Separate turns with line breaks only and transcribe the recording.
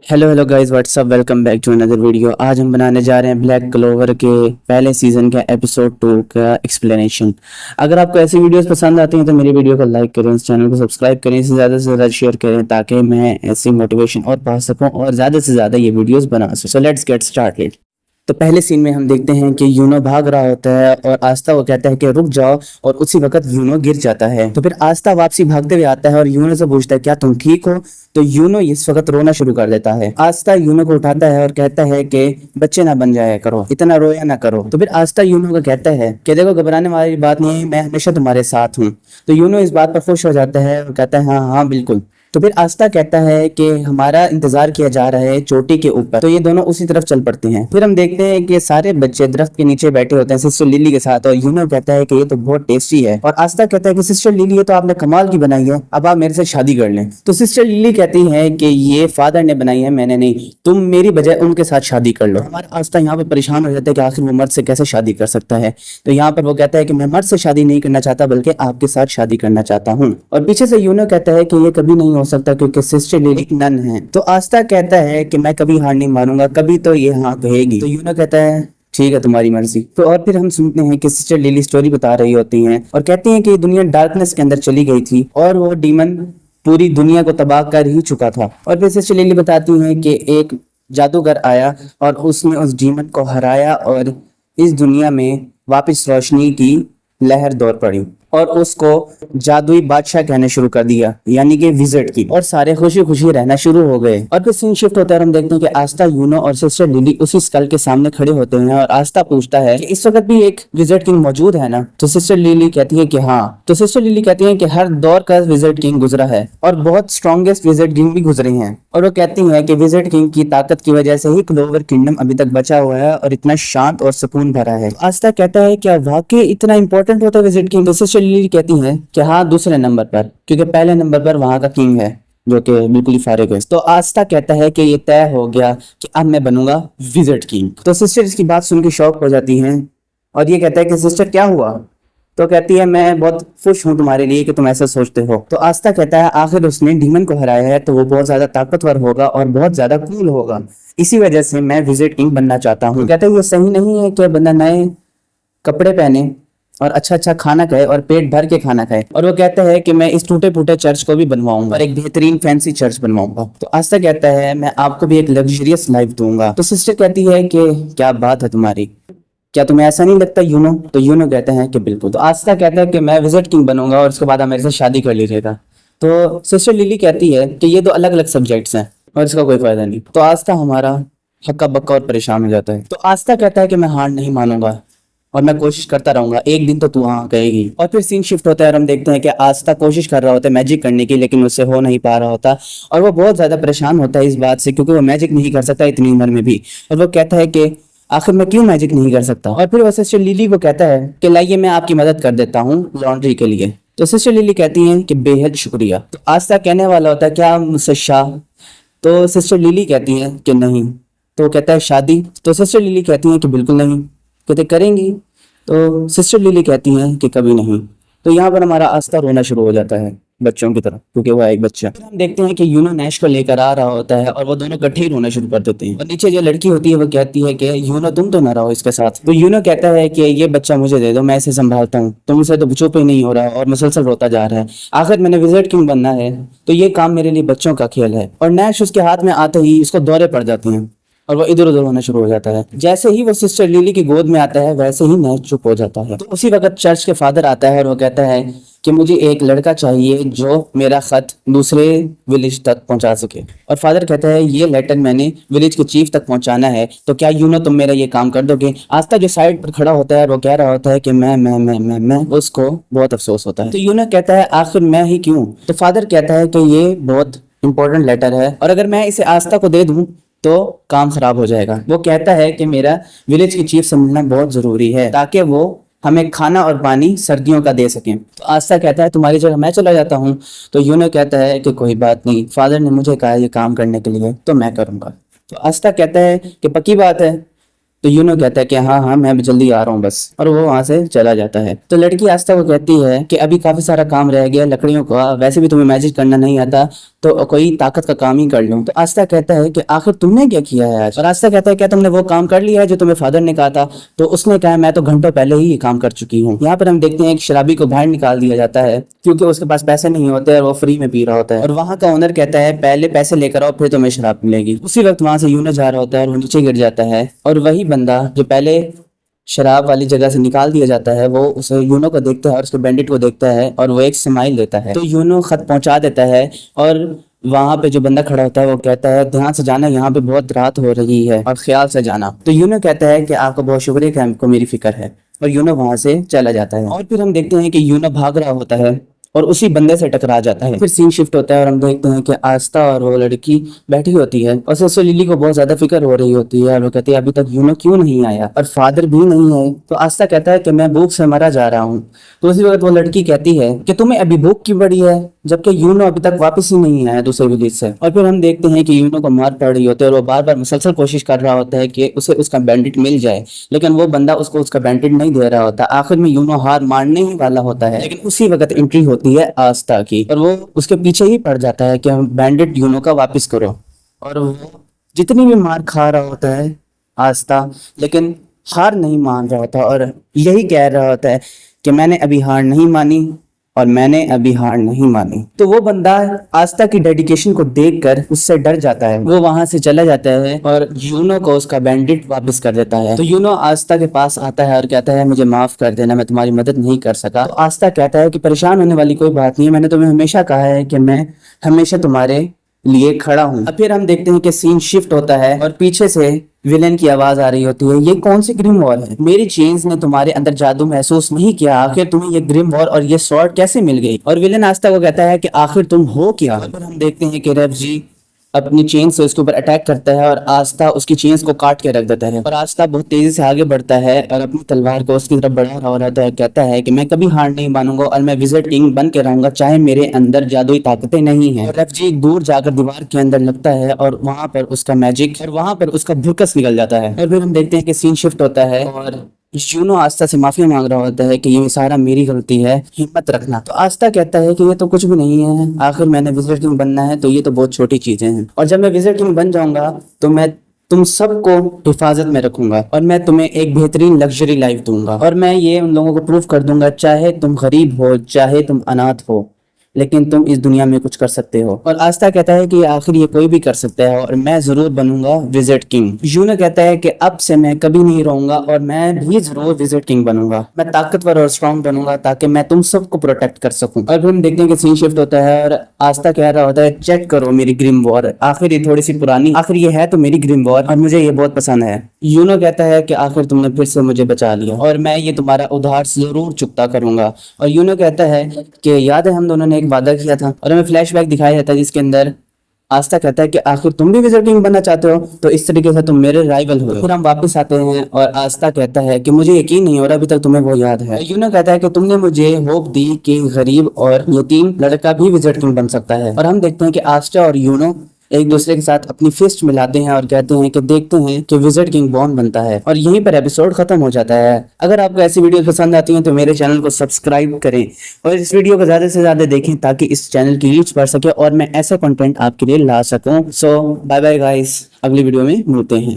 Hello hello guys, what's up, welcome back to another video. आज हम बनाने जा रहे हैं ब्लैक क्लोवर के पहले सीजन का एपिसोड 2 का एक्सप्लेनेशन। अगर आपको ऐसी वीडियोस पसंद आती हैं तो मेरी वीडियो को लाइक करें, इस चैनल को सब्सक्राइब करें, इसे ज़्यादा से ज़्यादा शेयर करें ताकि मैं ऐसी मोटिवेशन और पा सकूं और ज़्यादा से ज़्यादा ये वीडियोस बना सकूं। So let's get started. तो पहले सीन में हम देखते हैं कि यूनो भाग रहा होता है और आस्था को कहता है कि रुक जाओ, और उसी वक्त यूनो गिर जाता है। तो फिर आस्था वापसी भागते हुए आता है और यूनो से पूछता है क्या तुम ठीक हो। तो यूनो इस वक्त रोना शुरू कर देता है। आस्था यूनो को उठाता है और कहता है कि बच्चे ना बन जाया करो, इतना रोया ना करो। तो फिर आस्था यूनो को कहता है कि देखो, घबराने वाली बात नहीं है, मैं हमेशा तुम्हारे साथ हूँ। तो यूनो इस बात पर खुश हो जाता है और कहता है हाँ हाँ बिल्कुल। तो फिर आस्था कहता है कि हमारा इंतजार किया जा रहा है चोटी के ऊपर। तो ये दोनों उसी तरफ चल पड़ते हैं। फिर हम देखते हैं कि सारे बच्चे दरख्त के नीचे बैठे होते हैं सिस्टर लिली के साथ, और यूनो कहता है कि ये तो बहुत टेस्टी है। और आस्था कहता है कि सिस्टर लिली, ये तो आपने कमाल की बनाई है, अब आप मेरे से शादी कर लें। तो सिस्टर लिली कहती है कि ये फादर ने बनाई है, मैंने नहीं, तुम मेरी बजाय उनके साथ शादी कर लो। हमारा आस्था यहाँ पर परेशान हो जाता है कि आखिर वो मर्द से कैसे शादी कर सकता है। तो यहाँ पर वो कहता है कि मैं मर्द से शादी नहीं करना चाहता बल्कि आपके साथ शादी करना चाहता हूँ। और पीछे से यूनो कहता है कि ये कभी नहीं हो सकता क्योंकि सिस्टर लिली नन है। तो आस्था कहता है कि मैं कभी हार नहीं मानूंगा, कभी तो ये हाँ कहेगी। तो यूनो कहता है ठीक है, तुम्हारी मर्जी। तो और फिर हम सुनते हैं कि सिस्टर लिली स्टोरी बता रही होती हैं और कहती हैं कि ये दुनिया डार्कनेस के अंदर चली गई थी और वो डीमन पूरी दुनिया को तबाह कर ही चुका था। और फिर सिस्टर लिली बताती हैं कि एक जादूगर आया और उसने उस डीमन को हराया और इस दुनिया में वापस रोशनी की लहर दौड़ पड़ी और उसको जादुई बादशाह कहने शुरू कर दिया, यानी कि विजिट की, और सारे खुशी खुशी रहना शुरू हो गए। और फिर सीन शिफ्ट होता है और हम देखते हैं कि आस्था, यूनो और सिस्टर लिली उसी स्कल के सामने खड़े होते हैं और आस्था पूछता है कि इस वक्त भी एक विजिट किंग मौजूद है ना। तो सिस्टर लिली कहती है कि हाँ। तो सिस्टर लिली कहती है कि हर दौर का विजिट किंग गुजरा है और बहुत स्ट्रॉन्गेस्ट विजिट किंग भी गुजरे हैं, और वो कहती है कि विजिट किंग की ताकत की वजह से ही क्लोवर किंगडम अभी तक बचा हुआ है और इतना शांत और सुकून भरा है। तो आस्था कहता है क्या वाकई इतना इंपॉर्टेंट होता है विजिट किंग। तो सिस्टर लिली कहती है कि हाँ, दूसरे नंबर पर, क्योंकि पहले नंबर पर वहां का किंग है जो कि बिल्कुल ही फारिग है। तो आस्था कहता है कि ये तय हो गया कि अब मैं बनूंगा विजिट किंग। तो सिस्टर इसकी बात सुन के शॉक हो जाती हैं और ये कहता है कि सिस्टर क्या हुआ। तो कहती है मैं बहुत खुश हूँ तुम्हारे लिए कि तुम ऐसा सोचते हो। तो आस्था कहता है आखिर उसने डीमन को हराया है तो वो बहुत ज्यादा ताकतवर होगा और बहुत ज्यादा कूल होगा, इसी वजह से मैं विजिट किंग बनना चाहता हूँ। कहते हैं ये सही नहीं है कि बंदा नए कपड़े पहने और अच्छा अच्छा खाना खाए और पेट भर के खाना खाए। और वो कहता है कि मैं इस टूटे फूटे चर्च को भी बनवाऊंगा और एक बेहतरीन फैंसी चर्च बनवाऊंगा। तो आस्था कहता है मैं आपको भी एक लग्जरियस लाइफ दूंगा। तो सिस्टर कहती है कि क्या बात है तुम्हारी, क्या तुम्हें ऐसा नहीं लगता यूनो। तो यूनो कहते हैं कि बिल्कुल। तो आस्था कहता है कि मैं विजिट किंग बनूंगा और उसके बाद आप मेरे से शादी कर लीजिएगा। तो सिस्टर लिली कहती है कि ये दो अलग अलग सब्जेक्ट्स हैं और इसका कोई फायदा नहीं। तो आस्था हमारा हक्का बक्का और परेशान हो जाता है। तो आस्था कहता है कि मैं हार नहीं मानूंगा और मैं कोशिश करता रहूंगा, एक दिन तो तू हाँ कहेगी। और फिर सीन शिफ्ट होता है और हम देखते हैं कि आस्था कोशिश कर रहा होता है मैजिक करने की, लेकिन उससे हो नहीं पा रहा होता और वो बहुत ज्यादा परेशान होता है इस बात से क्योंकि वो मैजिक नहीं कर सकता इतनी उम्र में भी। और वो कहता है कि आखिर मैं क्यों मैजिक नहीं कर सकता। और फिर वो सिस्टर लिली को कहता है कि लाइए मैं आपकी मदद कर देता हूँ लॉन्ड्री के लिए। तो सिस्टर लिली कहती हैं कि बेहद शुक्रिया। तो आस्था कहने वाला होता है क्या मुझसे शाह। तो सिस्टर लिली कहती है कि नहीं। तो कहता है शादी। तो सिस्टर लिली कहती है कि बिल्कुल नहीं। कहते करेंगी। तो सिस्टर लिली कहती हैं कि कभी नहीं। तो यहाँ पर हमारा आस्था रोना शुरू हो जाता है बच्चों की तरह क्योंकि वो है एक बच्चा। फिर हम देखते हैं कि यूनो नैश को लेकर आ रहा होता है और वो दोनों इकट्ठे ही रोना शुरू कर देते हैं। और नीचे जो लड़की होती है वो कहती है कि यूनो तुम तो ना रहो इसके साथ। तो यूनो कहता है कि ये बच्चा मुझे दे दो, मैं इसे संभालता हूँ, तुम उसे तो चुप ही नहीं हो रहा और मुसलसल रोता जा रहा है। आखिर मैंने विजिट किंग बनना है तो ये काम मेरे लिए बच्चों का खेल है। और नैश उसके हाथ में आते ही उसको दौरे पड़ जाते हैं और वो इधर उधर होना शुरू हो जाता है। जैसे ही वो सिस्टर लिली की गोद में आता है वैसे ही नैश चुप हो जाता है। तो उसी वक्त चर्च के फादर आता है और वो कहता है कि मुझे एक लड़का चाहिए जो मेरा खत दूसरे विलेज तक पहुंचा सके। और फादर कहता है ये लेटर मैंने विलेज के चीफ तक पहुंचाना है, तो क्या यूनो तुम मेरा ये काम कर दोगे। आस्था जो साइड पर खड़ा होता है वो कह रहा होता है कि मैं उसको बहुत अफसोस होता है। तो यूनो कहता है आखिर मैं ही क्यों। तो फादर कहता है कि ये बहुत इंपॉर्टेंट लेटर है और अगर मैं इसे आस्था को दे दूं तो काम खराब हो जाएगा। वो कहता है कि मेरा विलेज के चीफ से मिलना बहुत जरूरी है ताकि वो हमें खाना और पानी सर्दियों का दे सकें। तो आस्था कहता है तुम्हारी जगह मैं चला जाता हूँ। तो यूनो कहता है कि कोई बात नहीं, फादर ने मुझे कहा ये काम करने के लिए तो मैं करूंगा। तो आस्था कहता है कि पक्की बात है। तो यूनो कहता है कि हाँ हाँ मैं जल्दी आ रहा हूँ बस, और वो वहां से चला जाता है। तो लड़की आस्था को कहती है कि अभी काफी सारा काम रह गया लकड़ियों का, वैसे भी तुम्हें मैजिक करना नहीं आता तो कोई ताकत का काम ही कर लूं। तो आस्था कहता है कि आखिर तुमने क्या किया है आज? और आस्था कहता है क्या तुमने वो काम कर लिया है जो तुम्हें फादर ने कहा था? तो उसने कहा मैं तो घंटों पहले ही ये काम कर चुकी हूँ। यहाँ पर हम देखते हैं कि शराबी को बाहर निकाल दिया जाता है क्योंकि उसके पास पैसे नहीं होते और वो फ्री में पी रहा होता है। और वहाँ का ओनर कहता है पहले पैसे लेकर आओ फिर तुम्हें शराब मिलेगी। उसी वक्त वहां से यूनो जा रहा होता है और वो नीचे गिर जाता है, और वही बंदा जो पहले शराब वाली जगह से निकाल दिया जाता है वो उसे यूनो को देखता है और उसके बैंडिट को देखता है और वो एक स्माइल देता है। तो यूनो खत पहुंचा देता है और वहां पे जो बंदा खड़ा होता है वो कहता है ध्यान से जाना, यहाँ पे बहुत रात हो रही है और ख्याल से जाना। तो यूनो कहता है कि आपका बहुत शुक्रिया कि आपको मेरी फिक्र है, और यूनो वहां से चला जाता है। और फिर हम देखते हैं कि यूनो भाग रहा होता है और उसी बंदे से टकरा जाता है। फिर सीन शिफ्ट होता है और हम देखते हैं कि आस्था और वो लड़की बैठी होती है और सिस्टर लिली को बहुत ज्यादा फिक्र हो रही होती है और वो कहती है अभी तक यूनो क्यों नहीं आया और फादर भी नहीं है। तो आस्था कहता है कि मैं भूख से मरा जा रहा हूँ। तो उसी वक्त वो लड़की कहती है कि तुम्हें अभी भूख क्यों पड़ी है जबकि यूनो अभी तक वापस ही नहीं आया दूसरे विलेज से। और फिर हम देखते हैं कि यूनो को मार पड़ रही होती है और वो बार बार मुसलसल कोशिश कर रहा होता है कि उसे उसका बैंडिट मिल जाए, लेकिन वो बंदा उसको उसका बैंडिट नहीं दे रहा होता। आखिर में यूनो हार मारने ही वाला होता है, लेकिन उसी वक्त एंट्री होती है आस्था की और वो उसके पीछे ही पड़ जाता है कि बैंडिट यूनो का वापस करो। और वो जितनी भी मार खा रहा होता है आस्था, लेकिन हार नहीं मान रहा होता और यही कह रहा होता है कि मैंने अभी हार नहीं मानी और मैंने अभी हार नहीं मानी। तो वो बंदा आस्था की डेडिकेशन को देखकर उससे डर जाता है, वो वहां से चला जाता है और यूनो को उसका बैंडिट वापस कर देता है। तो यूनो आस्था के पास आता है और कहता है मुझे माफ कर देना, मैं तुम्हारी मदद नहीं कर सका। तो आस्था कहता है कि परेशान होने वाली कोई बात नहीं है, मैंने तुम्हें हमेशा कहा है कि मैं हमेशा तुम्हारे लिए खड़ा हूँ। अब फिर हम देखते हैं कि सीन शिफ्ट होता है और पीछे से विलेन की आवाज आ रही होती है, ये कौन सी ग्रिम वॉर है? मेरी चेन्स ने तुम्हारे अंदर जादू महसूस नहीं किया, आखिर तुम्हें ये ग्रिम वॉर और ये स्वॉर्ड कैसे मिल गई? और विलेन आस्था को कहता है कि आखिर तुम हो क्या? और फिर हम देखते हैं कि रेव जी अपनी चेन से उसके ऊपर अटैक करता है और आस्था उसकी चेन्स को काट के रख देता है। और आस्था बहुत तेजी से आगे बढ़ता है और अपनी तलवार को उसकी तरफ बढ़ा रहा रहता है, कहता है कि मैं कभी हार नहीं मानूंगा और मैं विजिट किंग बन के रहूंगा चाहे मेरे अंदर जादुई ताकतें नहीं है। रेफ जी दूर जाकर दीवार के अंदर लगता है और वहां पर उसका मैजिक और वहां पर उसका भुरकस निकल जाता है। और फिर हम देखते हैं कि सीन शिफ्ट होता है और यूनो आस्था से माफी मांग रहा होता है कि ये सारा मेरी गलती है, हिम्मत रखना। तो आस्था कहता है कि ये तो कुछ भी नहीं है, आखिर मैंने विजिट किंग बनना है तो ये तो बहुत छोटी चीजें हैं, और जब मैं विजिट किंग बन जाऊंगा तो मैं तुम सबको हिफाजत में रखूंगा और मैं तुम्हें एक बेहतरीन लग्जरी लाइफ दूंगा और मैं ये उन लोगों को प्रूव कर दूंगा चाहे तुम गरीब हो चाहे तुम अनाथ हो, लेकिन तुम इस दुनिया में कुछ कर सकते हो। और आस्था कहता है कि आखिर ये कोई भी कर सकता है और मैं जरूर बनूंगा विजिट किंग। यूनो कहता है कि अब से मैं कभी नहीं रहूंगा और मैं भी जरूर विजिट किंग बनूंगा, मैं ताकतवर और स्ट्रांग बनूंगा ताकि मैं तुम सबको प्रोटेक्ट कर सकूं। और फिर हम देखते हैं कि सीन शिफ्ट होता है और आस्था कह रहा होता है चेक करो मेरी ग्रिम वॉर, आखिर ये थोड़ी सी पुरानी, आखिर ये है तो मेरी ग्रिम वॉर और मुझे ये बहुत पसंद है। यूनो कहता है कि आखिर तुमने फिर से मुझे बचा लिया और मैं ये तुम्हारा उधार जरूर चुकता करूंगा। और यूनो कहता है कि याद है हम दोनों ने एक वादा किया था, और हमें फ्लैशबैक दिखाया जाता है जिसके अंदर आस्था कहता है कि आखिर तुम भी विजिट किंग बनना चाहते हो तो इस तरीके से तुम मेरे राइवल हो। फिर हम वापस आते हैं और आस्था कहता है कि मुझे यकीन नहीं हो रहा अभी तक तुम्हें वो याद है। यूनो कहता है कि तुमने मुझे होप दी कि गरीब और यतीम लड़का भी विजिट किंग बन सकता है। और हम देखते हैं कि आस्था और यूनो एक दूसरे के साथ अपनी फिस्ट मिलाते हैं और कहते हैं कि देखते हैं कि विजिट किंग कौन बनता है, और यहीं पर एपिसोड खत्म हो जाता है। अगर आपको ऐसी वीडियो पसंद आती हैं तो मेरे चैनल को सब्सक्राइब करें और इस वीडियो को ज्यादा से ज्यादा देखें ताकि इस चैनल की रीच बढ़ सके और मैं ऐसा कंटेंट आपके लिए ला सकूं। सो बाय बाय गाइस, अगली वीडियो में मिलते हैं।